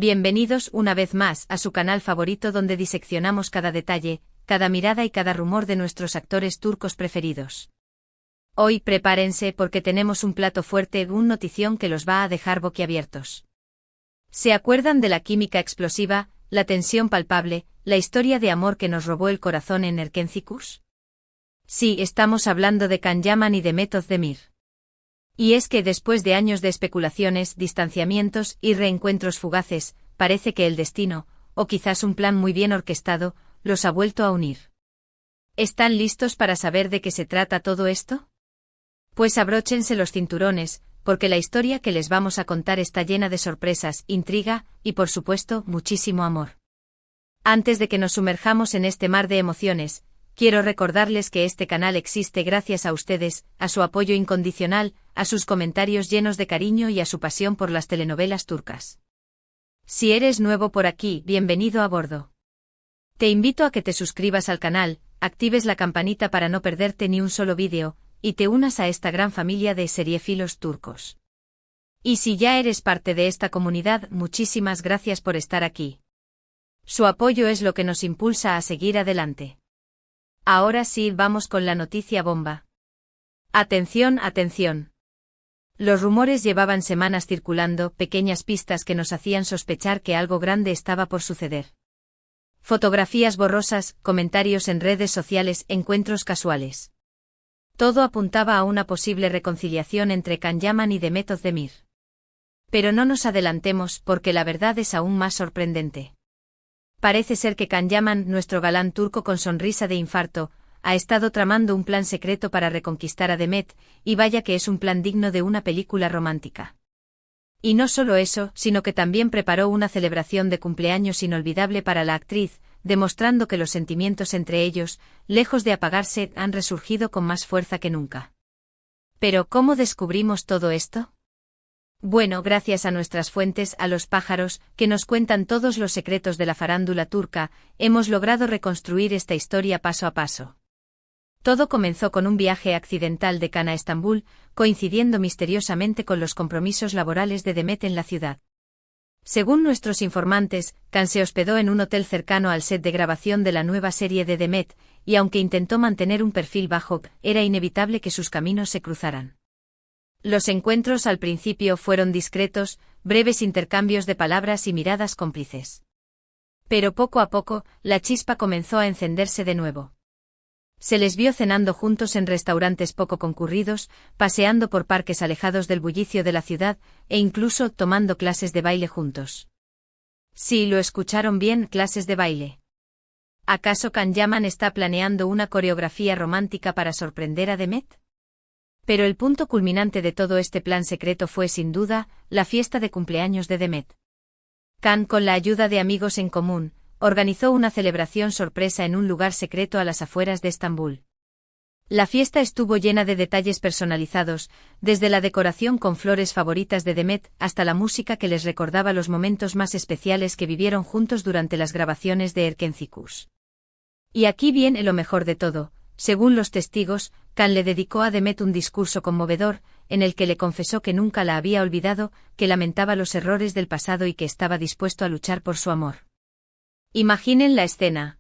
Bienvenidos una vez más a su canal favorito donde diseccionamos cada detalle, cada mirada y cada rumor de nuestros actores turcos preferidos. Hoy prepárense porque tenemos un plato fuerte, un notición que los va a dejar boquiabiertos. ¿Se acuerdan de la química explosiva, la tensión palpable, la historia de amor que nos robó el corazón en Erkencikus? Sí, estamos hablando de Can Yaman y de Demet Özdemir. Y es que después de años de especulaciones, distanciamientos y reencuentros fugaces, parece que el destino, o quizás un plan muy bien orquestado, los ha vuelto a unir. ¿Están listos para saber de qué se trata todo esto? Pues abróchense los cinturones, porque la historia que les vamos a contar está llena de sorpresas, intriga y, por supuesto, muchísimo amor. Antes de que nos sumerjamos en este mar de emociones, quiero recordarles que este canal existe gracias a ustedes, a su apoyo incondicional, a sus comentarios llenos de cariño y a su pasión por las telenovelas turcas. Si eres nuevo por aquí, bienvenido a bordo. Te invito a que te suscribas al canal, actives la campanita para no perderte ni un solo vídeo, y te unas a esta gran familia de seriéfilos turcos. Y si ya eres parte de esta comunidad, muchísimas gracias por estar aquí. Su apoyo es lo que nos impulsa a seguir adelante. Ahora sí, vamos con la noticia bomba. Atención, atención. Los rumores llevaban semanas circulando, pequeñas pistas que nos hacían sospechar que algo grande estaba por suceder. Fotografías borrosas, comentarios en redes sociales, encuentros casuales. Todo apuntaba a una posible reconciliación entre Can Yaman y Demet Özdemir. Pero no nos adelantemos porque la verdad es aún más sorprendente. Parece ser que Can Yaman, nuestro galán turco con sonrisa de infarto, ha estado tramando un plan secreto para reconquistar a Demet, y vaya que es un plan digno de una película romántica. Y no solo eso, sino que también preparó una celebración de cumpleaños inolvidable para la actriz, demostrando que los sentimientos entre ellos, lejos de apagarse, han resurgido con más fuerza que nunca. Pero ¿cómo descubrimos todo esto? Bueno, gracias a nuestras fuentes, a los pájaros, que nos cuentan todos los secretos de la farándula turca, hemos logrado reconstruir esta historia paso a paso. Todo comenzó con un viaje accidental de Can a Estambul, coincidiendo misteriosamente con los compromisos laborales de Demet en la ciudad. Según nuestros informantes, Can se hospedó en un hotel cercano al set de grabación de la nueva serie de Demet, y aunque intentó mantener un perfil bajo, era inevitable que sus caminos se cruzaran. Los encuentros al principio fueron discretos, breves intercambios de palabras y miradas cómplices. Pero poco a poco, la chispa comenzó a encenderse de nuevo. Se les vio cenando juntos en restaurantes poco concurridos, paseando por parques alejados del bullicio de la ciudad, e incluso tomando clases de baile juntos. Sí, lo escucharon bien, clases de baile. ¿Acaso Can Yaman está planeando una coreografía romántica para sorprender a Demet? Pero el punto culminante de todo este plan secreto fue sin duda, la fiesta de cumpleaños de Demet. Can, con la ayuda de amigos en común, organizó una celebración sorpresa en un lugar secreto a las afueras de Estambul. La fiesta estuvo llena de detalles personalizados, desde la decoración con flores favoritas de Demet hasta la música que les recordaba los momentos más especiales que vivieron juntos durante las grabaciones de Erkencikus. Y aquí viene lo mejor de todo. Según los testigos, Can le dedicó a Demet un discurso conmovedor, en el que le confesó que nunca la había olvidado, que lamentaba los errores del pasado y que estaba dispuesto a luchar por su amor. Imaginen la escena.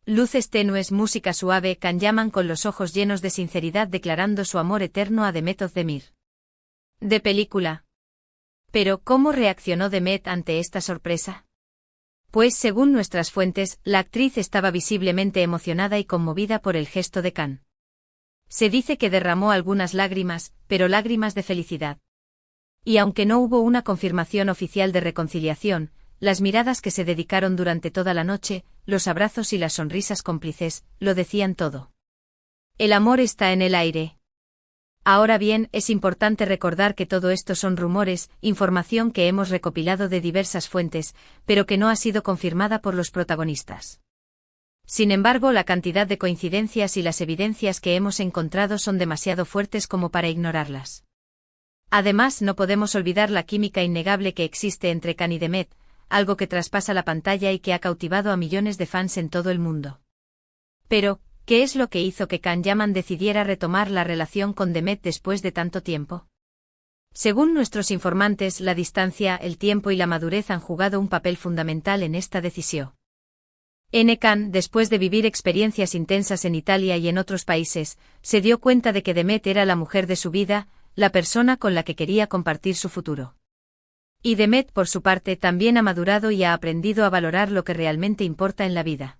Luces tenues, música suave, Can Yaman con los ojos llenos de sinceridad declarando su amor eterno a Demet Özdemir. De película. Pero, ¿cómo reaccionó Demet ante esta sorpresa? Pues según nuestras fuentes, la actriz estaba visiblemente emocionada y conmovida por el gesto de Can. Se dice que derramó algunas lágrimas, pero lágrimas de felicidad. Y aunque no hubo una confirmación oficial de reconciliación, las miradas que se dedicaron durante toda la noche, los abrazos y las sonrisas cómplices, lo decían todo. El amor está en el aire. Ahora bien, es importante recordar que todo esto son rumores, información que hemos recopilado de diversas fuentes, pero que no ha sido confirmada por los protagonistas. Sin embargo, la cantidad de coincidencias y las evidencias que hemos encontrado son demasiado fuertes como para ignorarlas. Además, no podemos olvidar la química innegable que existe entre Can y Demet, algo que traspasa la pantalla y que ha cautivado a millones de fans en todo el mundo. Pero, ¿qué es lo que hizo que Can Yaman decidiera retomar la relación con Demet después de tanto tiempo? Según nuestros informantes, la distancia, el tiempo y la madurez han jugado un papel fundamental en esta decisión. Can, después de vivir experiencias intensas en Italia y en otros países, se dio cuenta de que Demet era la mujer de su vida, la persona con la que quería compartir su futuro. Y Demet, por su parte, también ha madurado y ha aprendido a valorar lo que realmente importa en la vida.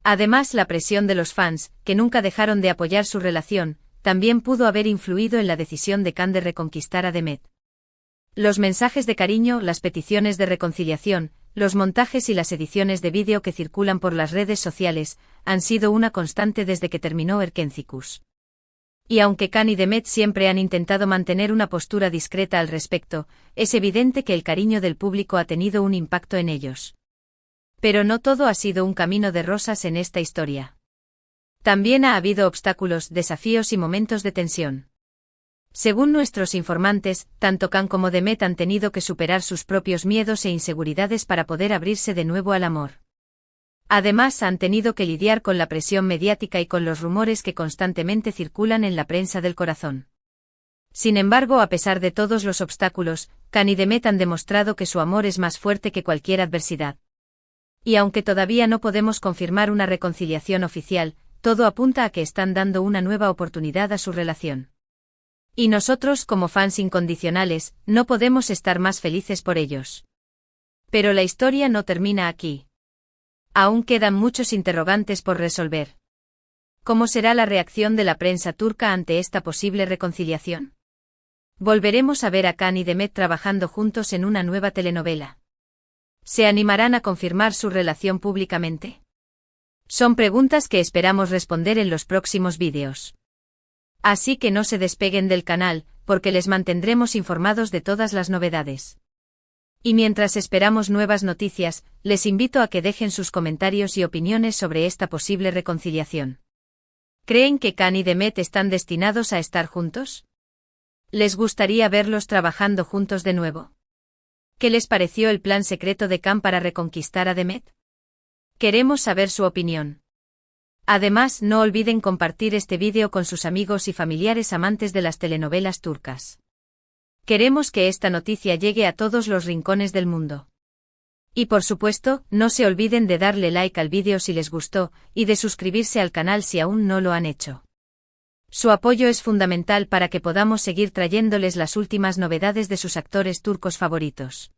Además, la presión de los fans, que nunca dejaron de apoyar su relación, también pudo haber influido en la decisión de Can de reconquistar a Demet. Los mensajes de cariño, las peticiones de reconciliación, los montajes y las ediciones de vídeo que circulan por las redes sociales han sido una constante desde que terminó Erkentzikos. Y aunque Can y Demet siempre han intentado mantener una postura discreta al respecto, es evidente que el cariño del público ha tenido un impacto en ellos. Pero no todo ha sido un camino de rosas en esta historia. También ha habido obstáculos, desafíos y momentos de tensión. Según nuestros informantes, tanto Can como Demet han tenido que superar sus propios miedos e inseguridades para poder abrirse de nuevo al amor. Además, han tenido que lidiar con la presión mediática y con los rumores que constantemente circulan en la prensa del corazón. Sin embargo, a pesar de todos los obstáculos, Can y Demet han demostrado que su amor es más fuerte que cualquier adversidad. Y aunque todavía no podemos confirmar una reconciliación oficial, todo apunta a que están dando una nueva oportunidad a su relación. Y nosotros, como fans incondicionales, no podemos estar más felices por ellos. Pero la historia no termina aquí. Aún quedan muchos interrogantes por resolver. ¿Cómo será la reacción de la prensa turca ante esta posible reconciliación? ¿Volveremos a ver a Can y Demet trabajando juntos en una nueva telenovela? ¿Se animarán a confirmar su relación públicamente? Son preguntas que esperamos responder en los próximos vídeos. Así que no se despeguen del canal, porque les mantendremos informados de todas las novedades. Y mientras esperamos nuevas noticias, les invito a que dejen sus comentarios y opiniones sobre esta posible reconciliación. ¿Creen que Can y Demet están destinados a estar juntos? ¿Les gustaría verlos trabajando juntos de nuevo? ¿Qué les pareció el plan secreto de Can para reconquistar a Demet? Queremos saber su opinión. Además, no olviden compartir este vídeo con sus amigos y familiares amantes de las telenovelas turcas. Queremos que esta noticia llegue a todos los rincones del mundo. Y por supuesto, no se olviden de darle like al vídeo si les gustó, y de suscribirse al canal si aún no lo han hecho. Su apoyo es fundamental para que podamos seguir trayéndoles las últimas novedades de sus actores turcos favoritos.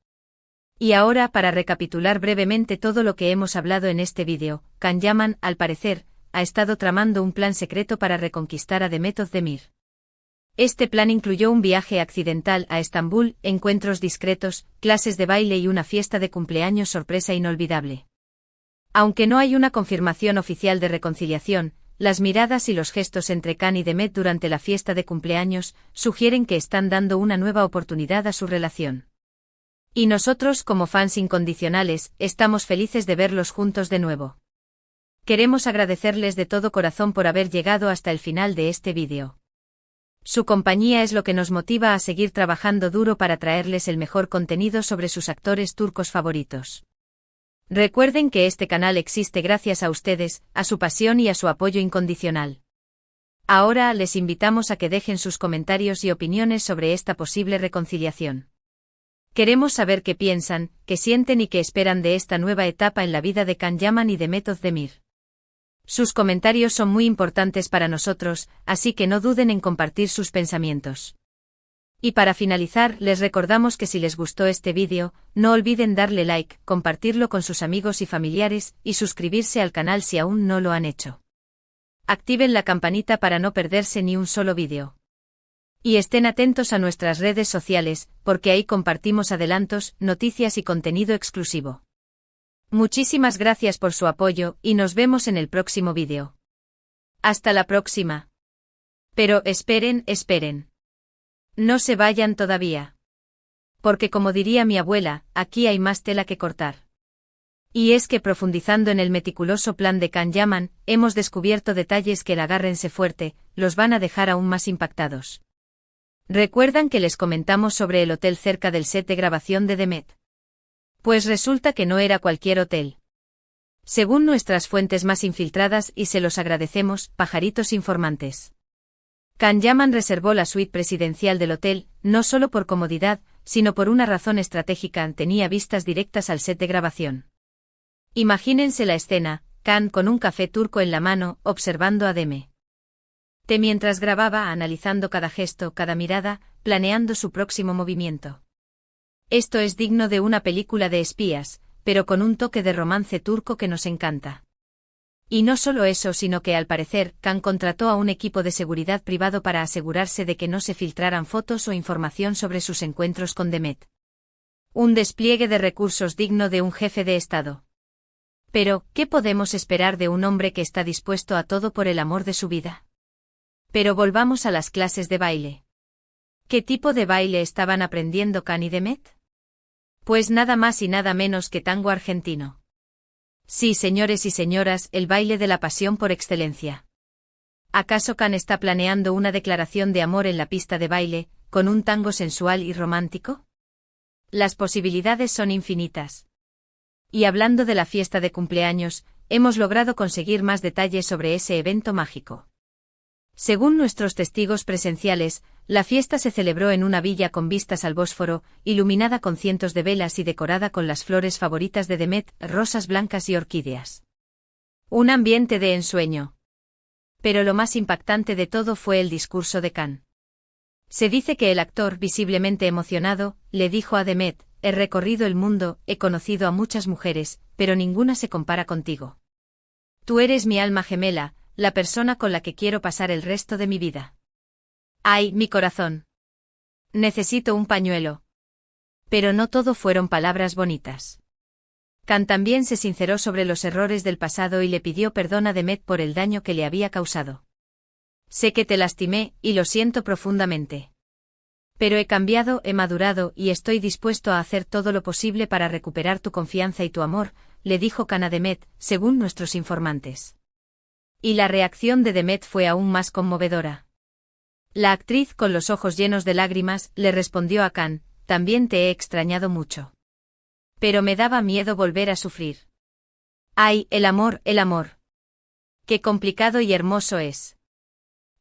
Y ahora, para recapitular brevemente todo lo que hemos hablado en este vídeo, Can Yaman, al parecer, ha estado tramando un plan secreto para reconquistar a Demet Özdemir. Este plan incluyó un viaje accidental a Estambul, encuentros discretos, clases de baile y una fiesta de cumpleaños sorpresa inolvidable. Aunque no hay una confirmación oficial de reconciliación, las miradas y los gestos entre Can y Demet durante la fiesta de cumpleaños sugieren que están dando una nueva oportunidad a su relación. Y nosotros, como fans incondicionales, estamos felices de verlos juntos de nuevo. Queremos agradecerles de todo corazón por haber llegado hasta el final de este vídeo. Su compañía es lo que nos motiva a seguir trabajando duro para traerles el mejor contenido sobre sus actores turcos favoritos. Recuerden que este canal existe gracias a ustedes, a su pasión y a su apoyo incondicional. Ahora les invitamos a que dejen sus comentarios y opiniones sobre esta posible reconciliación. Queremos saber qué piensan, qué sienten y qué esperan de esta nueva etapa en la vida de Can Yaman y Demet Özdemir. Sus comentarios son muy importantes para nosotros, así que no duden en compartir sus pensamientos. Y para finalizar, les recordamos que si les gustó este vídeo, no olviden darle like, compartirlo con sus amigos y familiares, y suscribirse al canal si aún no lo han hecho. Activen la campanita para no perderse ni un solo vídeo. Y estén atentos a nuestras redes sociales, porque ahí compartimos adelantos, noticias y contenido exclusivo. Muchísimas gracias por su apoyo, y nos vemos en el próximo vídeo. Hasta la próxima. Pero esperen. No se vayan todavía. Porque como diría mi abuela, aquí hay más tela que cortar. Y es que profundizando en el meticuloso plan de Can Yaman, hemos descubierto detalles que el agárrense fuerte, los van a dejar aún más impactados. ¿Recuerdan que les comentamos sobre el hotel cerca del set de grabación de Demet? Pues resulta que no era cualquier hotel. Según nuestras fuentes más infiltradas, y se los agradecemos, pajaritos informantes. Can Yaman reservó la suite presidencial del hotel, no solo por comodidad, sino por una razón estratégica: tenía vistas directas al set de grabación. Imagínense la escena: Can con un café turco en la mano, observando a Demet mientras grababa, analizando cada gesto, cada mirada, planeando su próximo movimiento. Esto es digno de una película de espías, pero con un toque de romance turco que nos encanta. Y no solo eso, sino que al parecer, Can contrató a un equipo de seguridad privado para asegurarse de que no se filtraran fotos o información sobre sus encuentros con Demet. Un despliegue de recursos digno de un jefe de Estado. Pero, ¿qué podemos esperar de un hombre que está dispuesto a todo por el amor de su vida? Pero volvamos a las clases de baile. ¿Qué tipo de baile estaban aprendiendo Can y Demet? Pues nada más y nada menos que tango argentino. Sí, señores y señoras, el baile de la pasión por excelencia. ¿Acaso Can está planeando una declaración de amor en la pista de baile, con un tango sensual y romántico? Las posibilidades son infinitas. Y hablando de la fiesta de cumpleaños, hemos logrado conseguir más detalles sobre ese evento mágico. Según nuestros testigos presenciales, la fiesta se celebró en una villa con vistas al Bósforo, iluminada con cientos de velas y decorada con las flores favoritas de Demet, rosas blancas y orquídeas. Un ambiente de ensueño. Pero lo más impactante de todo fue el discurso de Can. Se dice que el actor, visiblemente emocionado, le dijo a Demet: he recorrido el mundo, he conocido a muchas mujeres, pero ninguna se compara contigo. Tú eres mi alma gemela, la persona con la que quiero pasar el resto de mi vida. ¡Ay, mi corazón! Necesito un pañuelo. Pero no todo fueron palabras bonitas. Can también se sinceró sobre los errores del pasado y le pidió perdón a Demet por el daño que le había causado. Sé que te lastimé, y lo siento profundamente. Pero he cambiado, he madurado, y estoy dispuesto a hacer todo lo posible para recuperar tu confianza y tu amor, le dijo Can a Demet, según nuestros informantes. Y la reacción de Demet fue aún más conmovedora. La actriz, con los ojos llenos de lágrimas, le respondió a Can: también te he extrañado mucho. Pero me daba miedo volver a sufrir. ¡Ay, el amor, el amor! ¡Qué complicado y hermoso es!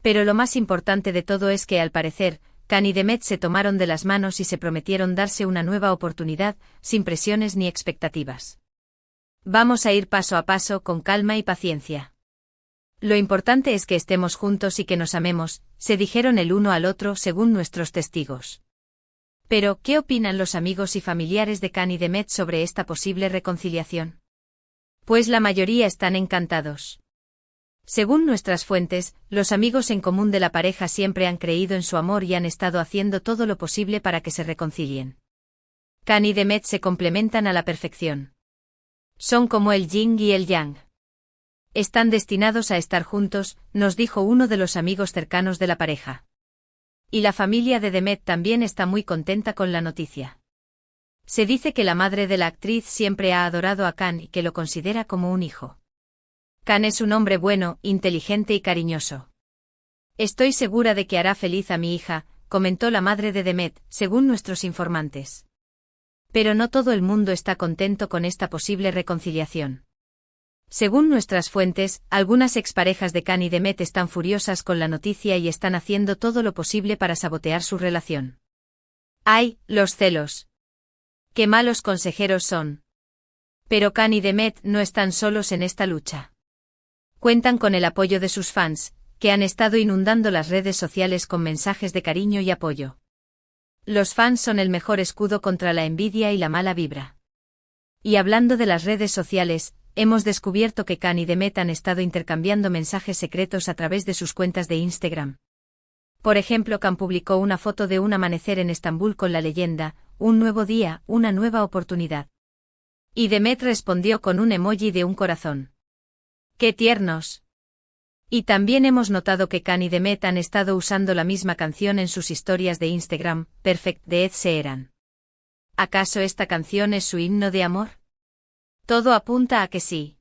Pero lo más importante de todo es que, al parecer, Can y Demet se tomaron de las manos y se prometieron darse una nueva oportunidad, sin presiones ni expectativas. Vamos a ir paso a paso, con calma y paciencia. Lo importante es que estemos juntos y que nos amemos, se dijeron el uno al otro según nuestros testigos. Pero, ¿qué opinan los amigos y familiares de Can y Demet sobre esta posible reconciliación? Pues la mayoría están encantados. Según nuestras fuentes, los amigos en común de la pareja siempre han creído en su amor y han estado haciendo todo lo posible para que se reconcilien. Can y Demet se complementan a la perfección. Son como el yin y el yang. Están destinados a estar juntos, nos dijo uno de los amigos cercanos de la pareja. Y la familia de Demet también está muy contenta con la noticia. Se dice que la madre de la actriz siempre ha adorado a Can y que lo considera como un hijo. Can es un hombre bueno, inteligente y cariñoso. Estoy segura de que hará feliz a mi hija, comentó la madre de Demet, según nuestros informantes. Pero no todo el mundo está contento con esta posible reconciliación. Según nuestras fuentes, algunas exparejas de Can y Demet están furiosas con la noticia y están haciendo todo lo posible para sabotear su relación. ¡Ay, los celos! ¡Qué malos consejeros son! Pero Can y Demet no están solos en esta lucha. Cuentan con el apoyo de sus fans, que han estado inundando las redes sociales con mensajes de cariño y apoyo. Los fans son el mejor escudo contra la envidia y la mala vibra. Y hablando de las redes sociales, hemos descubierto que Can y Demet han estado intercambiando mensajes secretos a través de sus cuentas de Instagram. Por ejemplo, Can publicó una foto de un amanecer en Estambul con la leyenda: un nuevo día, una nueva oportunidad. Y Demet respondió con un emoji de un corazón. ¡Qué tiernos! Y también hemos notado que Can y Demet han estado usando la misma canción en sus historias de Instagram, Perfect de Ed Sheeran. ¿Acaso esta canción es su himno de amor? Todo apunta a que sí.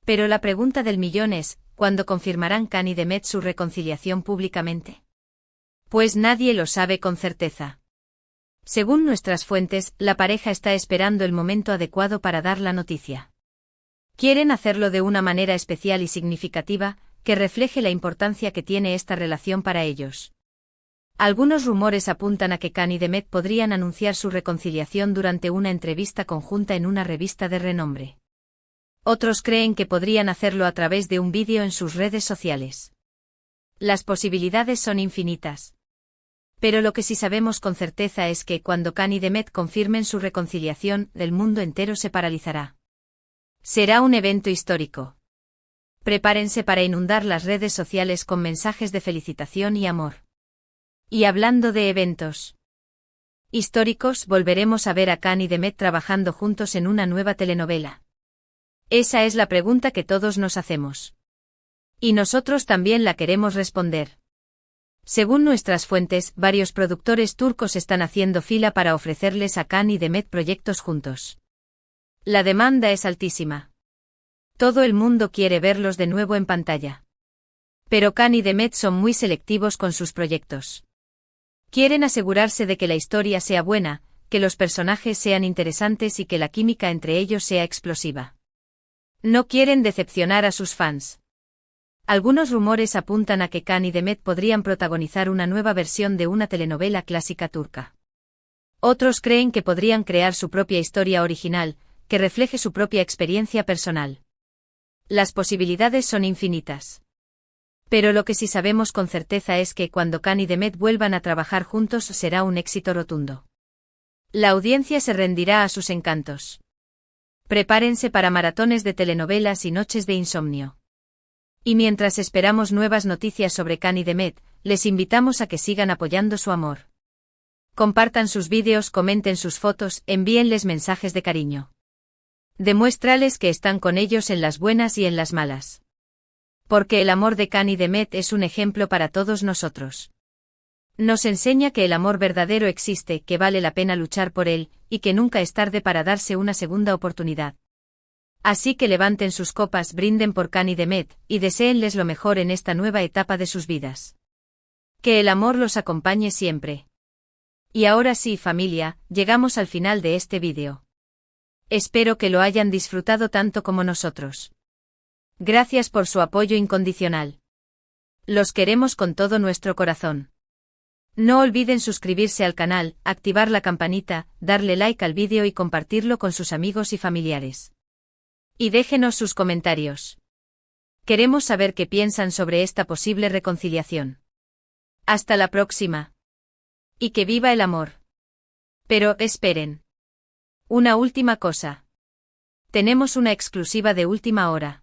Pero la pregunta del millón es: ¿cuándo confirmarán Can y Demet su reconciliación públicamente? Pues nadie lo sabe con certeza. Según nuestras fuentes, la pareja está esperando el momento adecuado para dar la noticia. Quieren hacerlo de una manera especial y significativa, que refleje la importancia que tiene esta relación para ellos. Algunos rumores apuntan a que Khan y Demet podrían anunciar su reconciliación durante una entrevista conjunta en una revista de renombre. Otros creen que podrían hacerlo a través de un vídeo en sus redes sociales. Las posibilidades son infinitas. Pero lo que sí sabemos con certeza es que cuando Khan y Demet confirmen su reconciliación, el mundo entero se paralizará. Será un evento histórico. Prepárense para inundar las redes sociales con mensajes de felicitación y amor. Y hablando de eventos históricos, volveremos a ver a Khan y Demet trabajando juntos en una nueva telenovela. Esa es la pregunta que todos nos hacemos. Y nosotros también la queremos responder. Según nuestras fuentes, varios productores turcos están haciendo fila para ofrecerles a Khan y Demet proyectos juntos. La demanda es altísima. Todo el mundo quiere verlos de nuevo en pantalla. Pero Khan y Demet son muy selectivos con sus proyectos. Quieren asegurarse de que la historia sea buena, que los personajes sean interesantes y que la química entre ellos sea explosiva. No quieren decepcionar a sus fans. Algunos rumores apuntan a que Khan y Demet podrían protagonizar una nueva versión de una telenovela clásica turca. Otros creen que podrían crear su propia historia original, que refleje su propia experiencia personal. Las posibilidades son infinitas. Pero lo que sí sabemos con certeza es que cuando Khan y Demet vuelvan a trabajar juntos será un éxito rotundo. La audiencia se rendirá a sus encantos. Prepárense para maratones de telenovelas y noches de insomnio. Y mientras esperamos nuevas noticias sobre Khan y Demet, les invitamos a que sigan apoyando su amor. Compartan sus vídeos, comenten sus fotos, envíenles mensajes de cariño. Demuéstrales que están con ellos en las buenas y en las malas. Porque el amor de Khan y Demet es un ejemplo para todos nosotros. Nos enseña que el amor verdadero existe, que vale la pena luchar por él, y que nunca es tarde para darse una segunda oportunidad. Así que levanten sus copas, brinden por Khan y Demet, y deséenles lo mejor en esta nueva etapa de sus vidas. Que el amor los acompañe siempre. Y ahora sí, familia, llegamos al final de este vídeo. Espero que lo hayan disfrutado tanto como nosotros. Gracias por su apoyo incondicional. Los queremos con todo nuestro corazón. No olviden suscribirse al canal, activar la campanita, darle like al vídeo y compartirlo con sus amigos y familiares. Y déjenos sus comentarios. Queremos saber qué piensan sobre esta posible reconciliación. Hasta la próxima. Y que viva el amor. Pero, esperen. Una última cosa. Tenemos una exclusiva de última hora.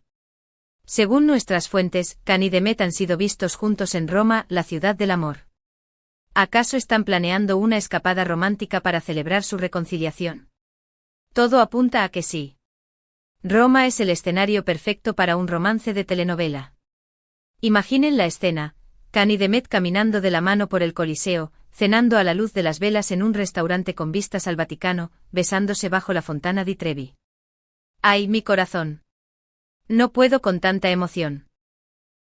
Según nuestras fuentes, Khan y Demet han sido vistos juntos en Roma, la ciudad del amor. ¿Acaso están planeando una escapada romántica para celebrar su reconciliación? Todo apunta a que sí. Roma es el escenario perfecto para un romance de telenovela. Imaginen la escena, Khan y Demet caminando de la mano por el Coliseo, cenando a la luz de las velas en un restaurante con vistas al Vaticano, besándose bajo la Fontana di Trevi. ¡Ay, mi corazón! No puedo con tanta emoción.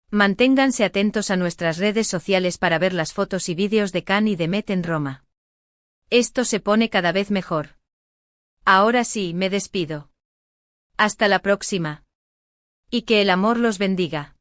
Manténganse atentos a nuestras redes sociales para ver las fotos y vídeos de Khan y Demet en Roma. Esto se pone cada vez mejor. Ahora sí, me despido. Hasta la próxima. Y que el amor los bendiga.